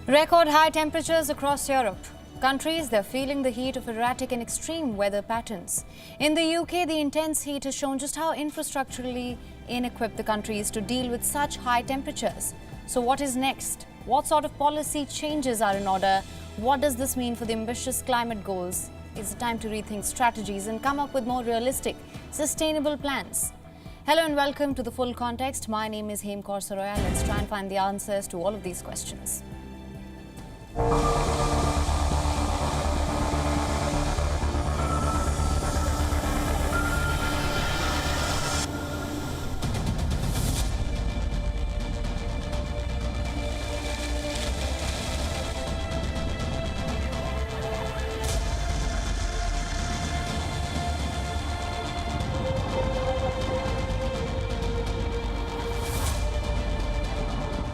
Record high temperatures across Europe. Countries, they're feeling the heat of erratic and extreme weather patterns. In the UK, the intense heat has shown just how infrastructurally inequipped the country is to deal with such high temperatures. So what is next? What sort of policy changes are in order? What does this mean for the ambitious climate goals? Is it time to rethink strategies and come up with more realistic, sustainable plans? Hello and welcome to The Full Context. My name is Heatwave. Let's try and find the answers to all of these questions.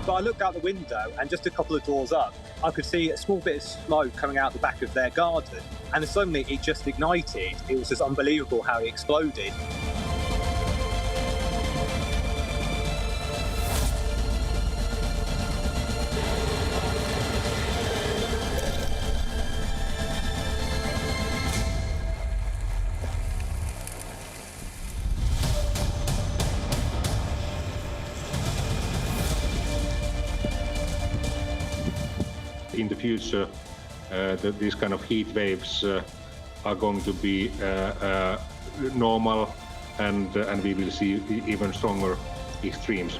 But I looked out the window and just a couple of doors up, I could see a small bit of smoke coming out the back of their garden. And suddenly it just ignited. It was just unbelievable how it exploded. In the future, these kind of heat waves are going to be normal, and we will see even stronger extremes.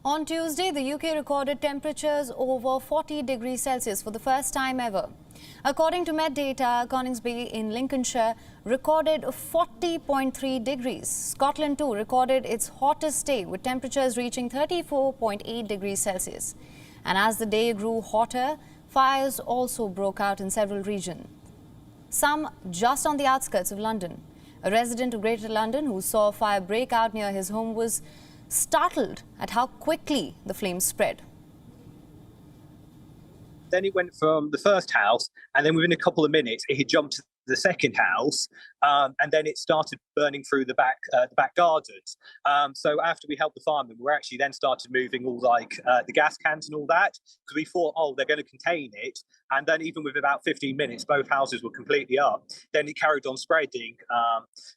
On Tuesday, the UK recorded temperatures over 40 degrees Celsius for the first time ever. According to Met data, Coningsby in Lincolnshire recorded 40.3 degrees. Scotland too recorded its hottest day with temperatures reaching 34.8 degrees Celsius. And as the day grew hotter, fires also broke out in several regions. Some just on the outskirts of London. A resident of Greater London who saw a fire break out near his home was startled at how quickly the flames spread. Then it went from the first house, and then within a couple of minutes, it had jumped to the second house, and then it started burning through the back gardens. So after we helped the firemen, we actually then started moving all the gas cans and all that, because we thought, oh, they're going to contain it. And then even with about 15 minutes, both houses were completely up. Then it carried on spreading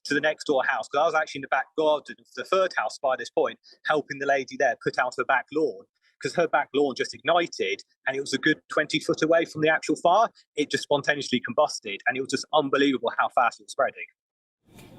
to the next door house, because I was actually in the back garden of the third house by this point, helping the lady there put out her back lawn, because her back lawn just ignited, and it was a good 20 foot away from the actual fire. It just spontaneously combusted, and it was just unbelievable how fast it was spreading.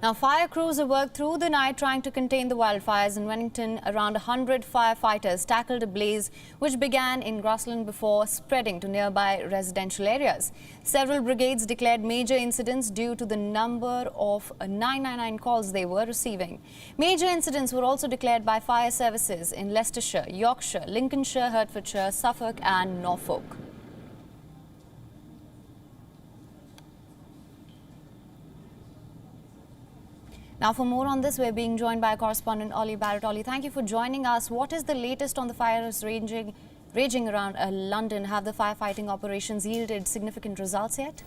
Now, fire crews have worked through the night trying to contain the wildfires. In Wellington, around 100 firefighters tackled a blaze which began in Grassland before spreading to nearby residential areas. Several brigades declared major incidents due to the number of 999 calls they were receiving. Major incidents were also declared by fire services in Leicestershire, Yorkshire, Lincolnshire, Hertfordshire, Suffolk and Norfolk. Now, for more on this, we're being joined by correspondent Ollie Barrett. Ollie, thank you for joining us. What is the latest on the fires raging around London? Have the firefighting operations yielded significant results yet?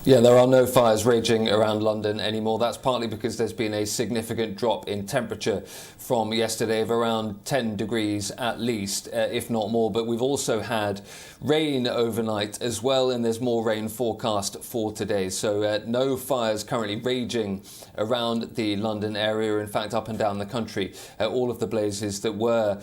Yeah, there are no fires raging around London anymore. That's partly because there's been a significant drop in temperature from yesterday of around 10 degrees at least, if not more. But we've also had rain overnight as well, and there's more rain forecast for today. So no fires currently raging around the London area. In fact, up and down the country, all of the blazes that were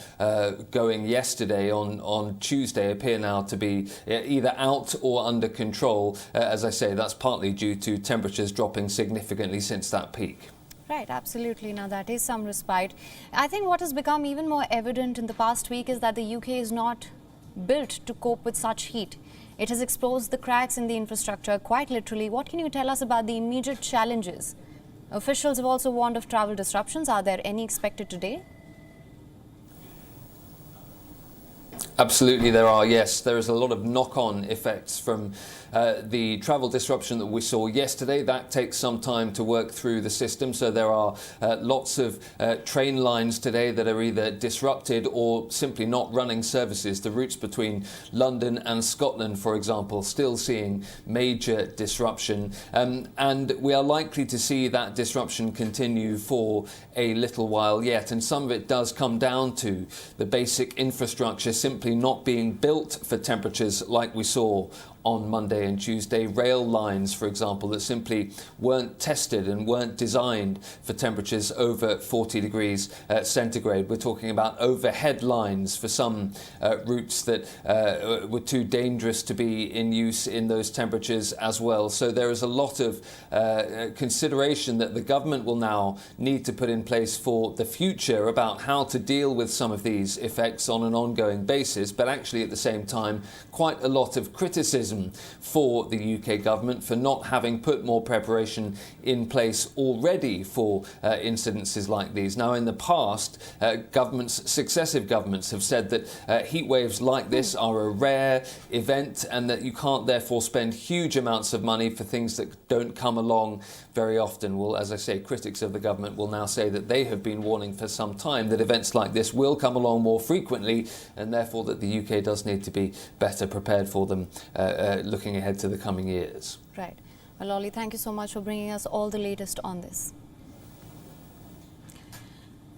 going yesterday on Tuesday appear now to be either out or under control. As I say, that's partly due to temperatures dropping significantly since that peak. Right, absolutely. Now, that is some respite. I think what has become even more evident in the past week is that the UK is not built to cope with such heat. It has exposed the cracks in the infrastructure, quite literally. What can you tell us about the immediate challenges? Officials have also warned of travel disruptions. Are there any expected today? Absolutely there are, yes. There is a lot of knock-on effects from the travel disruption that we saw yesterday. That takes some time to work through the system, so there are lots of train lines today that are either disrupted or simply not running services. The routes between London and Scotland, for example, still seeing major disruption, and we are likely to see that disruption continue for a little while yet, and some of it does come down to the basic infrastructure simply not being built for temperatures like we saw on Monday and Tuesday. Rail lines, for example, that simply weren't tested and weren't designed for temperatures over 40 degrees centigrade. We're talking about overhead lines for some routes that were too dangerous to be in use in those temperatures as well. So there is a lot of consideration that the government will now need to put in place for the future about how to deal with some of these effects on an ongoing basis, but actually at the same time quite a lot of criticism for the UK government for not having put more preparation in place already for incidences like these. Now, in the past, successive governments have said that heat waves like this are a rare event and that you can't therefore spend huge amounts of money for things that don't come along very often. Well, as I say, critics of the government will now say that they have been warning for some time that events like this will come along more frequently, and therefore that the UK does need to be better prepared for them looking ahead to the coming years. Right. Well, Ollie, thank you so much for bringing us all the latest on this.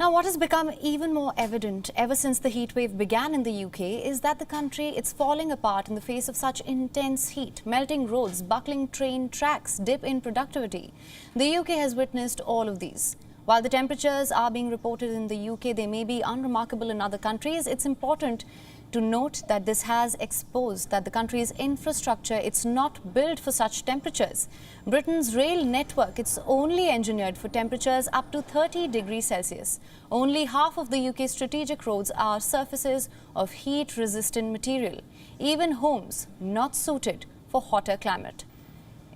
Now, what has become even more evident ever since the heatwave began in the UK is that the country is falling apart in the face of such intense heat. Melting roads, buckling train tracks, dip in productivity. The UK has witnessed all of these. While the temperatures are being reported in the UK, they may be unremarkable in other countries. It's important to note that this has exposed that the country's infrastructure, it's not built for such temperatures. Britain's rail network, it's only engineered for temperatures up to 30 degrees Celsius. Only half of the UK's strategic roads are surfaces of heat-resistant material. Even homes not suited for hotter climate.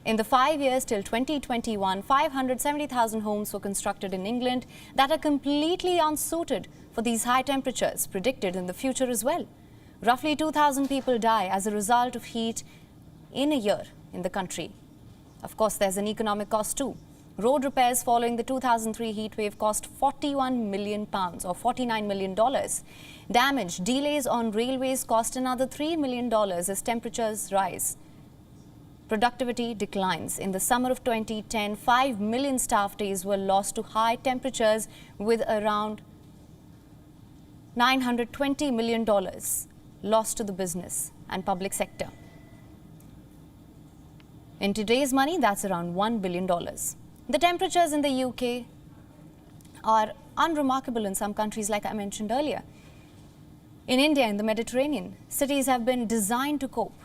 In the 5 years till 2021, 570,000 homes were constructed in England that are completely unsuited for these high temperatures predicted in the future as well. Roughly 2,000 people die as a result of heat in a year in the country. Of course, there's an economic cost too. Road repairs following the 2003 heatwave cost £41 million or $49 million. Damage, delays on railways cost another $3 million as temperatures rise. Productivity declines. In the summer of 2010, 5 million staff days were lost to high temperatures with around $920 million lost to the business and public sector. In today's money, that's around $1 billion. The temperatures in the UK are unremarkable in some countries, like I mentioned earlier. In India, in the Mediterranean, cities have been designed to cope.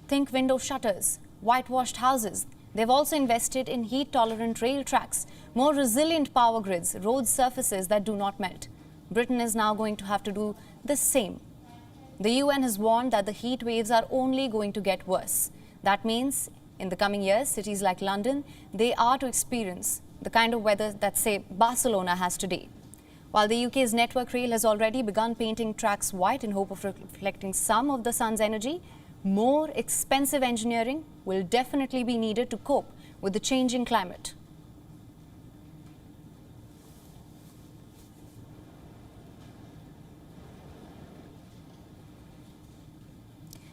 Think window shutters, whitewashed houses. They've also invested in heat-tolerant rail tracks, more resilient power grids, road surfaces that do not melt. Britain is now going to have to do the same. The UN has warned that the heat waves are only going to get worse. That means in the coming years, cities like London, they are to experience the kind of weather that, say, Barcelona has today. While the UK's Network Rail has already begun painting tracks white in hope of reflecting some of the sun's energy, more expensive engineering will definitely be needed to cope with the changing climate.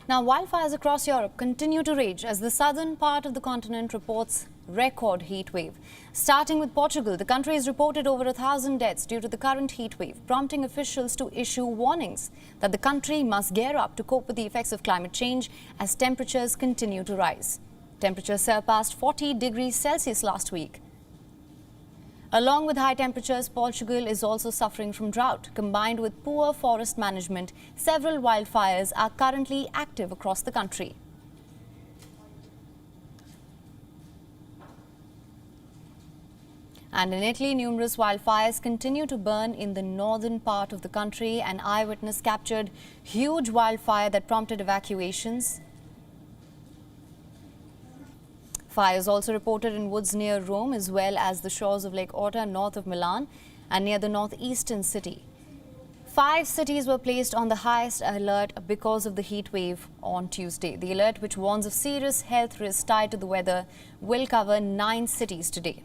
Now, wildfires across Europe continue to rage as the southern part of the continent reports record heat wave. Starting with Portugal, the country has reported over 1,000 deaths due to the current heat wave, prompting officials to issue warnings that the country must gear up to cope with the effects of climate change as temperatures continue to rise. Temperatures surpassed 40 degrees Celsius last week. Along with high temperatures, Portugal is also suffering from drought. Combined with poor forest management, several wildfires are currently active across the country. And in Italy, numerous wildfires continue to burn in the northern part of the country. An eyewitness captured huge wildfire that prompted evacuations. Fires also reported in woods near Rome as well as the shores of Lake Orta north of Milan and near the northeastern city. 5 cities were placed on the highest alert because of the heat wave on Tuesday. The alert, which warns of serious health risks tied to the weather, will cover 9 cities today.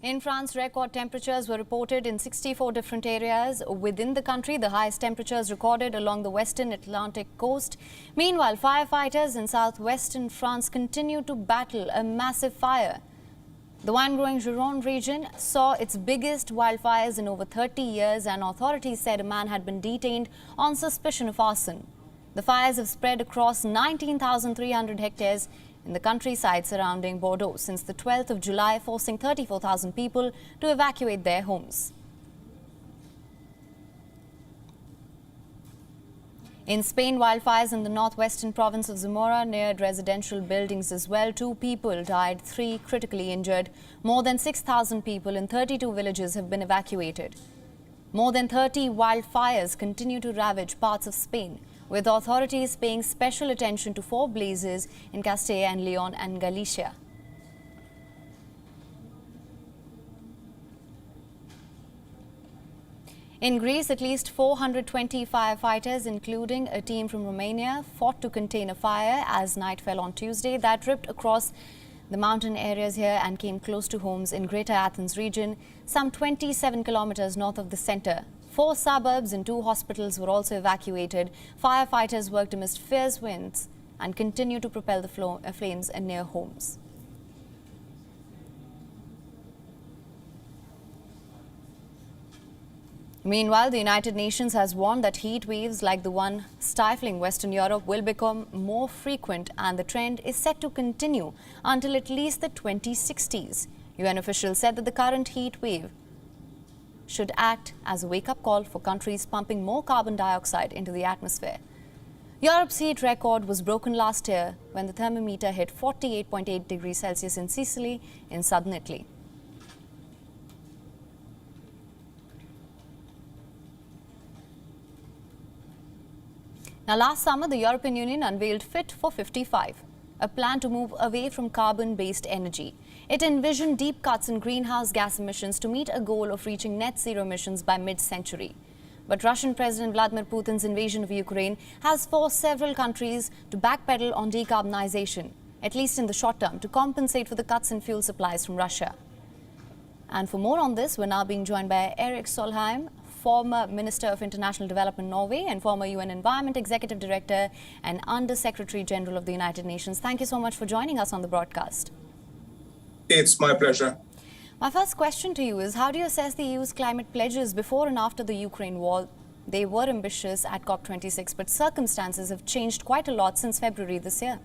In France, record temperatures were reported in 64 different areas within the country, the highest temperatures recorded along the western Atlantic coast. Meanwhile, firefighters in southwestern France continue to battle a massive fire. The wine-growing Gironde region saw its biggest wildfires in over 30 years, and authorities said a man had been detained on suspicion of arson. The fires have spread across 19,300 hectares in the countryside surrounding Bordeaux since the 12th of July, forcing 34,000 people to evacuate their homes. In Spain, wildfires in the northwestern province of Zamora neared residential buildings as well. 2 people died, 3 critically injured. More than 6,000 people in 32 villages have been evacuated. More than 30 wildfires continue to ravage parts of Spain, with authorities paying special attention to 4 blazes in Castilla and Leon and Galicia. In Greece, at least 420 firefighters, including a team from Romania, fought to contain a fire as night fell on Tuesday that ripped across the mountain areas here and came close to homes in Greater Athens region, some 27 kilometers north of the center. 4 suburbs and 2 hospitals were also evacuated. Firefighters worked amidst fierce winds and continue to propel the flames near homes. Meanwhile, the United Nations has warned that heat waves like the one stifling Western Europe will become more frequent, and the trend is set to continue until at least the 2060s. UN officials said that the current heat wave should act as a wake-up call for countries pumping more carbon dioxide into the atmosphere. Europe's heat record was broken last year when the thermometer hit 48.8 degrees Celsius in Sicily in southern Italy. Now, last summer, the European Union unveiled Fit for 55, a plan to move away from carbon-based energy. It envisioned deep cuts in greenhouse gas emissions to meet a goal of reaching net zero emissions by mid-century. But Russian President Vladimir Putin's invasion of Ukraine has forced several countries to backpedal on decarbonization, at least in the short term, to compensate for the cuts in fuel supplies from Russia. And for more on this, we're now being joined by Erik Solheim, former Minister of International Development Norway and former UN Environment Executive Director and Under Secretary General of the United Nations. Thank you so much for joining us on the broadcast. It's my pleasure. My first question to you is, how do you assess the EU's climate pledges before and after the Ukraine war? They were ambitious at COP26, but circumstances have changed quite a lot since February this year.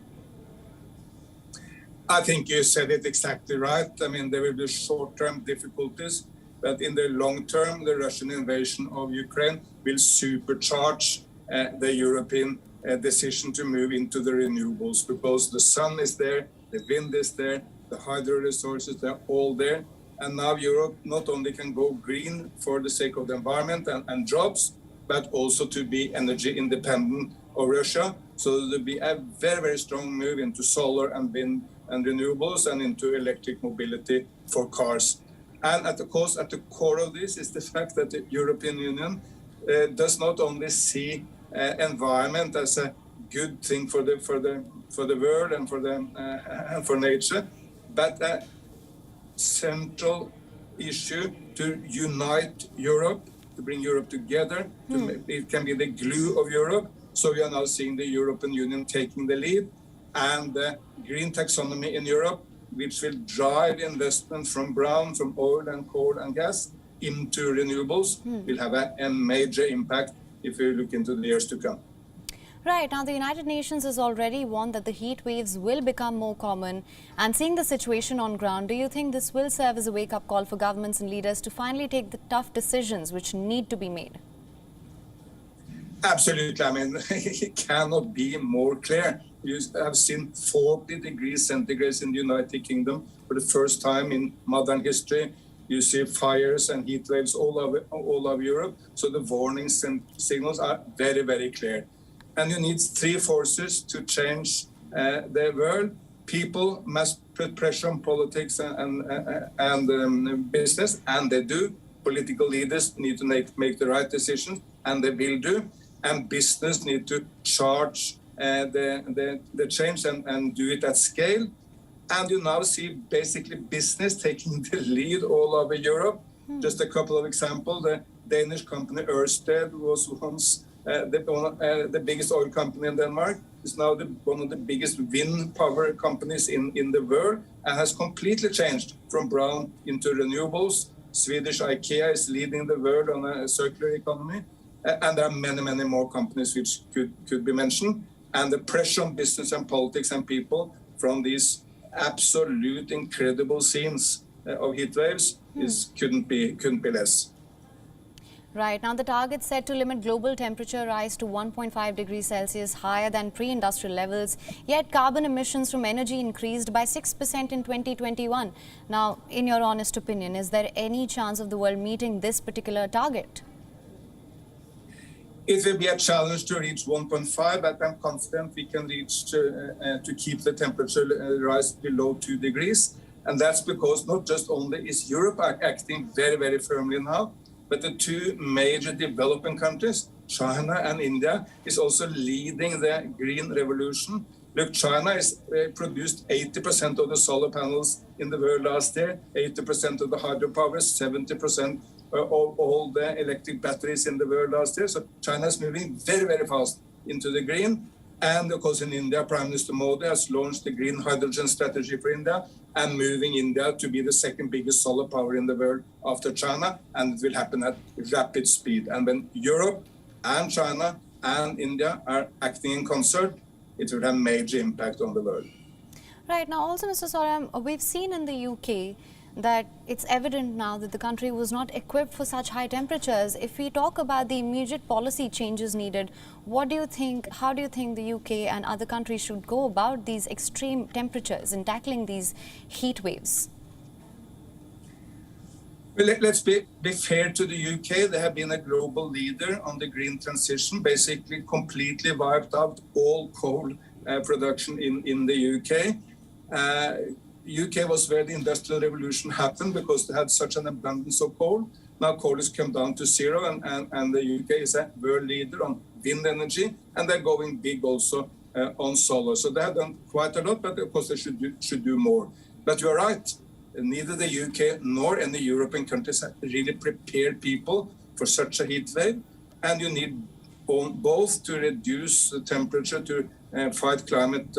I think you said it exactly right. I mean, there will be short-term difficulties, but in the long term, the Russian invasion of Ukraine will supercharge the European decision to move into the renewables, because the sun is there, the wind is there, the hydro resources, they're all there. And now Europe not only can go green for the sake of the environment and jobs, but also to be energy independent of Russia. So there'll be a very, very strong move into solar and wind and renewables and into electric mobility for cars. And at the core of this is the fact that the European Union does not only see environment as a good thing for the world and for nature, but a central issue to unite Europe, to bring Europe together. It can be the glue of Europe. So we are now seeing the European Union taking the lead, and the green taxonomy in Europe, which will drive investment from oil and coal and gas into renewables, will have a major impact if we look into the years to come. Right. Now, the United Nations has already warned that the heat waves will become more common. And seeing the situation on ground, do you think this will serve as a wake-up call for governments and leaders to finally take the tough decisions which need to be made? Absolutely. I mean, it cannot be more clear. You have seen 40 degrees centigrade in the United Kingdom for the first time in modern history. You see fires and heat waves all over Europe. So the warning signals are very, very clear. And you need three forces to change the world. People must put pressure on politics and business, and they do. Political leaders need to make the right decisions, and they will do. And business need to charge the change and do it at scale. And you now see basically business taking the lead all over Europe. Just a couple of examples. The Danish company Ørsted was once the biggest oil company in Denmark. Is now one of the biggest wind power companies in the world, and has completely changed from brown into renewables. Swedish IKEA is leading the world on a circular economy. And there are many, many more companies which could be mentioned. And the pressure on business and politics and people from these absolute incredible scenes of heat waves couldn't be less. Right. Now, the target set to limit global temperature rise to 1.5 degrees Celsius higher than pre-industrial levels, yet carbon emissions from energy increased by 6% in 2021. Now, in your honest opinion, is there any chance of the world meeting this particular target? It will be a challenge to reach 1.5, but I'm confident we can reach to keep the temperature rise below 2 degrees. And that's because not just only is Europe acting very, very firmly now, but the two major developing countries, China and India, is also leading the green revolution. Look, China is produced 80% of the solar panels in the world last year, 80% of the hydropower, 70% of all the electric batteries in the world last year. So China is moving very, very fast into the green. And of course, in India, Prime Minister Modi has launched the green hydrogen strategy for India and moving India to be the second biggest solar power in the world after China. And it will happen at rapid speed. And when Europe and China and India are acting in concert, it will have major impact on the world. Right. Now, also, Mr. Soram, we've seen in the UK that it's evident now that the country was not equipped for such high temperatures. If we talk about the immediate policy changes needed, what do you think, how do you think the UK and other countries should go about these extreme temperatures and tackling these heat waves? Well, let's be fair to the UK. They have been a global leader on the green transition, basically completely wiped out all coal production in the UK. UK was where the Industrial Revolution happened because they had such an abundance of coal. Now coal has come down to zero, and the UK is a world leader on wind energy, and they're going big also on solar. So they have done quite a lot, but of course they should do more. But you're right, neither the UK nor any European countries have really prepared people for such a heat wave, and you need both to reduce the temperature to fight climate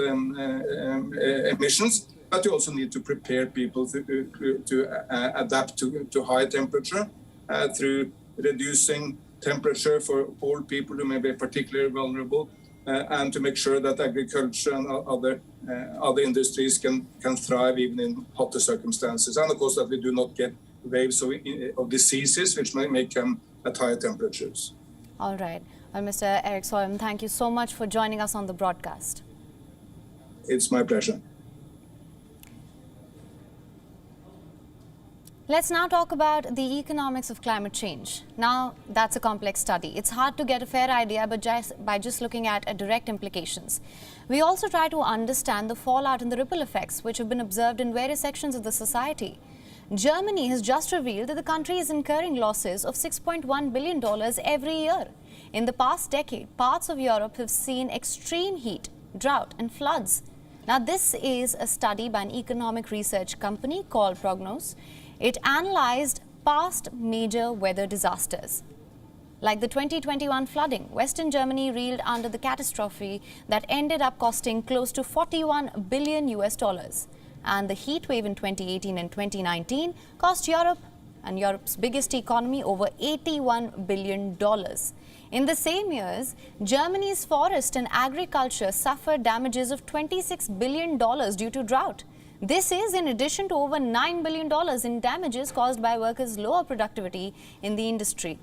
emissions, but you also need to prepare people to adapt to high temperature through reducing temperature for all people who may be particularly vulnerable, and to make sure that agriculture and other industries can thrive even in hotter circumstances. And of course that we do not get waves of diseases which may come at higher temperatures. All right. Well, Mr. Erik Solheim, thank you so much for joining us on the broadcast. It's my pleasure. Let's now talk about the economics of climate change. Now, that's a complex study. It's hard to get a fair idea by just looking at direct implications. We also try to understand the fallout and the ripple effects which have been observed in various sections of the society. Germany has just revealed that the country is incurring losses of $6.1 billion every year. In the past decade, parts of Europe have seen extreme heat, drought and floods. Now, this is a study by an economic research company called Prognos. It analyzed past major weather disasters. Like the 2021 flooding, Western Germany reeled under the catastrophe that ended up costing close to $41 billion US. And the heat wave in 2018 and 2019 cost Europe and Europe's biggest economy over $81 billion. In the same years, Germany's forest and agriculture suffered damages of $26 billion due to drought. This is in addition to over $9 billion in damages caused by workers' lower productivity in the industry.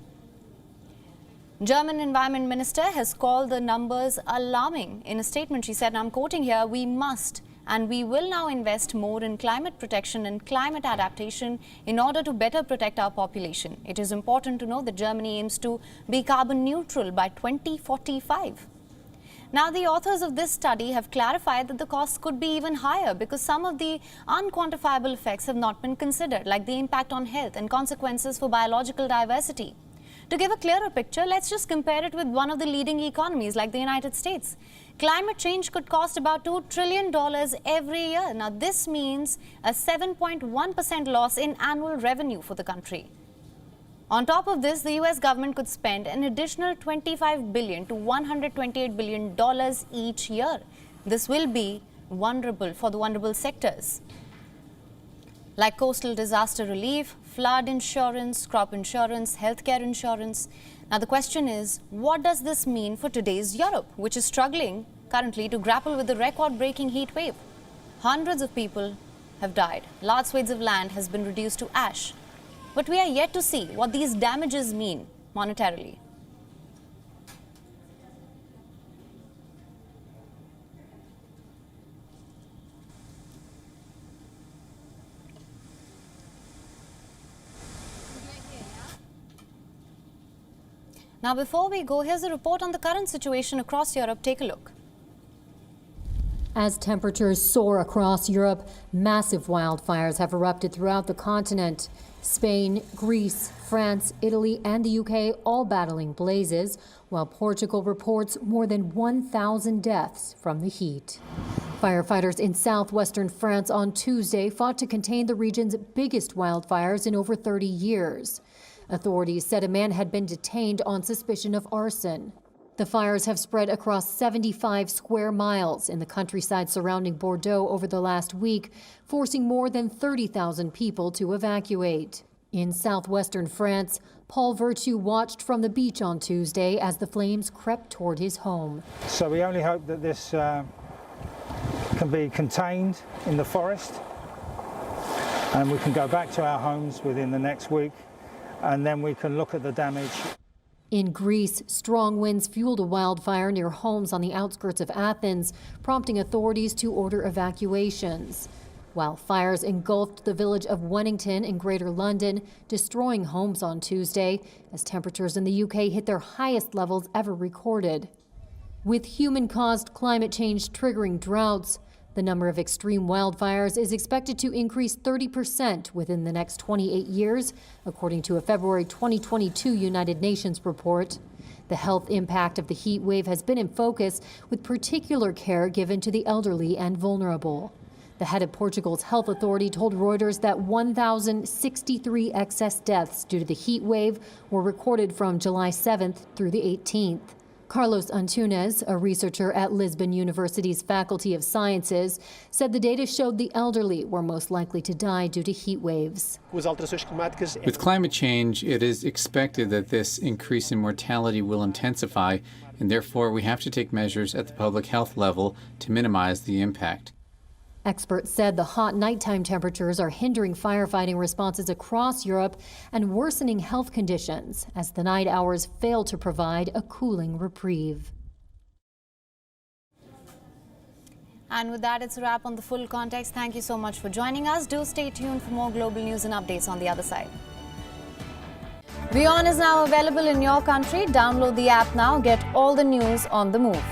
German Environment Minister has called the numbers alarming. In a statement, she said, and I'm quoting here, "We must and we will now invest more in climate protection and climate adaptation in order to better protect our population. It is important to know that Germany aims to be carbon neutral by 2045. Now, the authors of this study have clarified that the costs could be even higher because some of the unquantifiable effects have not been considered, like the impact on health and consequences for biological diversity. To give a clearer picture, let's just compare it with one of the leading economies like the United States. Climate change could cost about $2 trillion every year. Now, this means a 7.1% loss in annual revenue for the country. On top of this, the US government could spend an additional $25 billion to $128 billion each year. This will be vulnerable for the vulnerable sectors like coastal disaster relief, flood insurance, crop insurance, healthcare insurance. Now, the question is, what does this mean for today's Europe, which is struggling currently to grapple with the record-breaking heat wave? Hundreds of people have died. Large swathes of land has been reduced to ash. But we are yet to see what these damages mean monetarily. Now, before we go, here's a report on the current situation across Europe. Take a look. As temperatures soar across Europe, massive wildfires have erupted throughout the continent. Spain, Greece, France, Italy, and the UK all battling blazes, while Portugal reports more than 1,000 deaths from the heat. Firefighters in southwestern France on Tuesday fought to contain the region's biggest wildfires in over 30 years. Authorities said a man had been detained on suspicion of arson. The fires have spread across 75 square miles in the countryside surrounding Bordeaux over the last week, forcing more than 30,000 people to evacuate. In southwestern France, Paul Vertu watched from the beach on Tuesday as the flames crept toward his home. So we only hope that this can be contained in the forest and we can go back to our homes within the next week, and then we can look at the damage. In Greece, strong winds fueled a wildfire near homes on the outskirts of Athens, prompting authorities to order evacuations. While fires engulfed the village of Wennington in Greater London, destroying homes on Tuesday, as temperatures in the UK hit their highest levels ever recorded. With human-caused climate change triggering droughts, the number of extreme wildfires is expected to increase 30% within the next 28 years, according to a February 2022 United Nations report. The health impact of the heat wave has been in focus, with particular care given to the elderly and vulnerable. The head of Portugal's health authority told Reuters that 1,063 excess deaths due to the heat wave were recorded from July 7th through the 18th. Carlos Antunes, a researcher at Lisbon University's Faculty of Sciences, said the data showed the elderly were most likely to die due to heat waves. With climate change, it is expected that this increase in mortality will intensify, and therefore we have to take measures at the public health level to minimize the impact. Experts said the hot nighttime temperatures are hindering firefighting responses across Europe and worsening health conditions as the night hours fail to provide a cooling reprieve. And with that, it's a wrap on The Full Context. Thank you so much for joining us. Do stay tuned for more global news and updates on the other side. WION is now available in your country. Download the app now. Get all the news on the move.